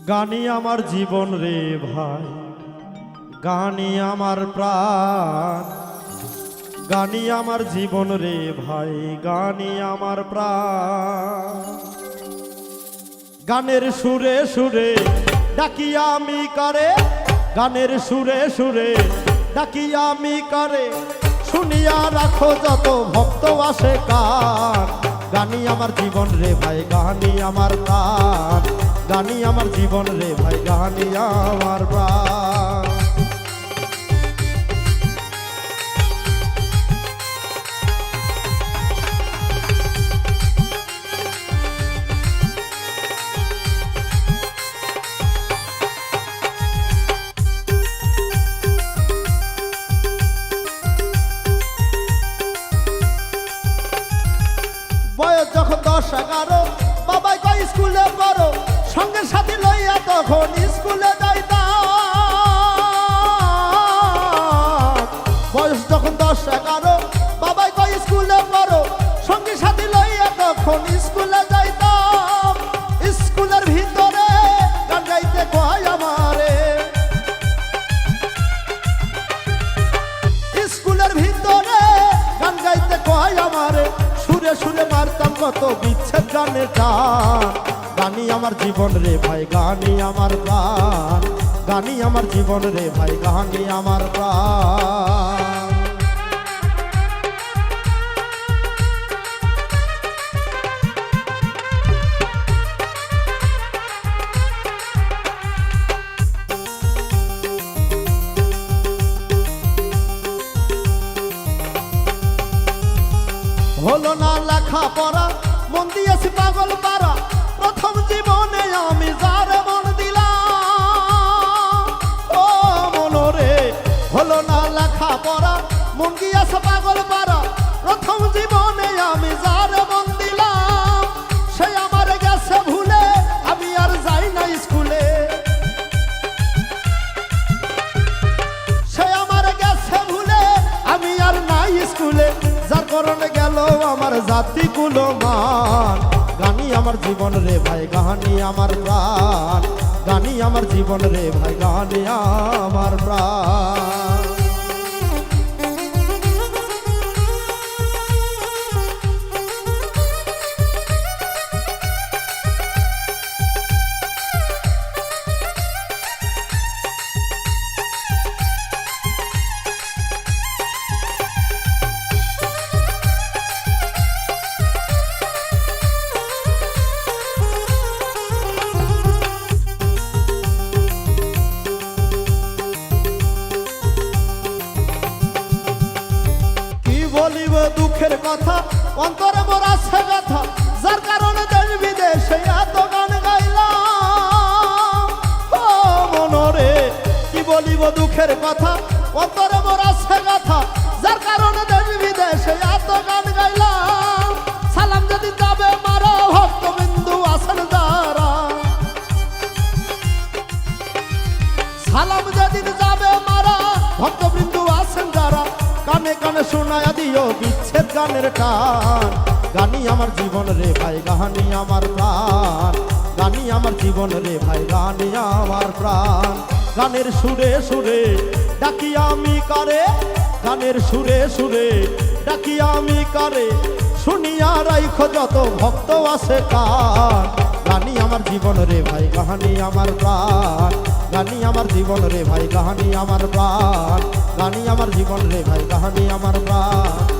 গানি আমার জীবন রে ভাই, গানি আমার প্রাণ, গানি আমার জীবন রে ভাই, গানি আমার প্রাণ। গানের সুরে সুরে ডাকি আমি কারে, গানের সুরে সুরে ডাকি আমি কারে, শুনিয়া রাখো যত ভক্ত আসে কান। গানি আমার জীবন রে ভাই, গানি আমার প্রাণ, গানি আমার জীবন রে ভাই, গানি আমার প্রাণ। বয়স যখন 10-11, বাবাই কয় স্কুলে পড়ো, সঙ্গে সাথী লইয়া তখন স্কুলে যাইতাম। বয়স যখন 10-11, বাবাই কয় স্কুলে পড়ো, সঙ্গে সাথী লইয়া তখন স্কুলে যাইতাম। স্কুলের ভিতরে গান গাইতে কয় আমারে, স্কুলের ভিতরে গান গাইতে কয় আমারে, সুরে সুরে মারতাম কত বিচ্ছেদ গানের টান। গানি আমার জীবন রে ভাই, গানি আমার প্রাণ, গানি আমার জীবন রে ভাই, গানি আমার প্রাণ। হলো না লেখা পড়া, মন দিয়েছি পাগল পারা, প্রথম জীবনে আমি যার মন দিলাম। ও মনরে, হলো না লেখা পড়া, মন দিয়েছে পাগল পারা, প্রথম জীবনে আমি যার মন দিলাম। সে আমার গেছে ভুলে, আমি আর যাই না স্কুলে। সে আমার গেছে ভুলে, আমি আর নাই স্কুলে, যার কারণে গেল আমার জাতি কুলো মান। গানি আমার জীবন রে ভাই, গানি আমার প্রাণ, গানি আমার জীবন রে ভাই, গানি আমার প্রাণ। বলিব দুঃখের কথা, অন্তরে মোর আছে ব্যথা, যার কারণে দেশ বিদেশে এত গান গাইলাম। ও মনরে, কি বলিব দুঃখের কথা, অন্তরে মোর আছে ব্যথা, যার কারণে দেশ বিদেশে এত গান গাইলাম। সালাম যদি যাবে মারা, ভক্তবিন্দু আছেন যারা, সালাম যেদিন যাবে মারা, ভক্তবৃন্দু আছেন যারা, কানে কানে শোনায়া দিও বিচ্ছেদ গানের টান। গানি আমার জীবন রে ভাই, গানি আমার প্রাণ, গানি আমার জীবন রে ভাই, গানি আমার প্রাণ। গানের সুরে সুরে ডাকি আমি কারে, গানের সুরে সুরে ডাকি আমি কারে, শুনিয়া রাইখো যত ভক্ত আছে কান। গানি আমার জীবন রে ভাই, গানি আমার প্রাণ, গানি আমার জীবন রে ভাই, গানি আমার প্রাণ, গানি আমার জীবন রে ভাই, গানি আমার প্রাণ।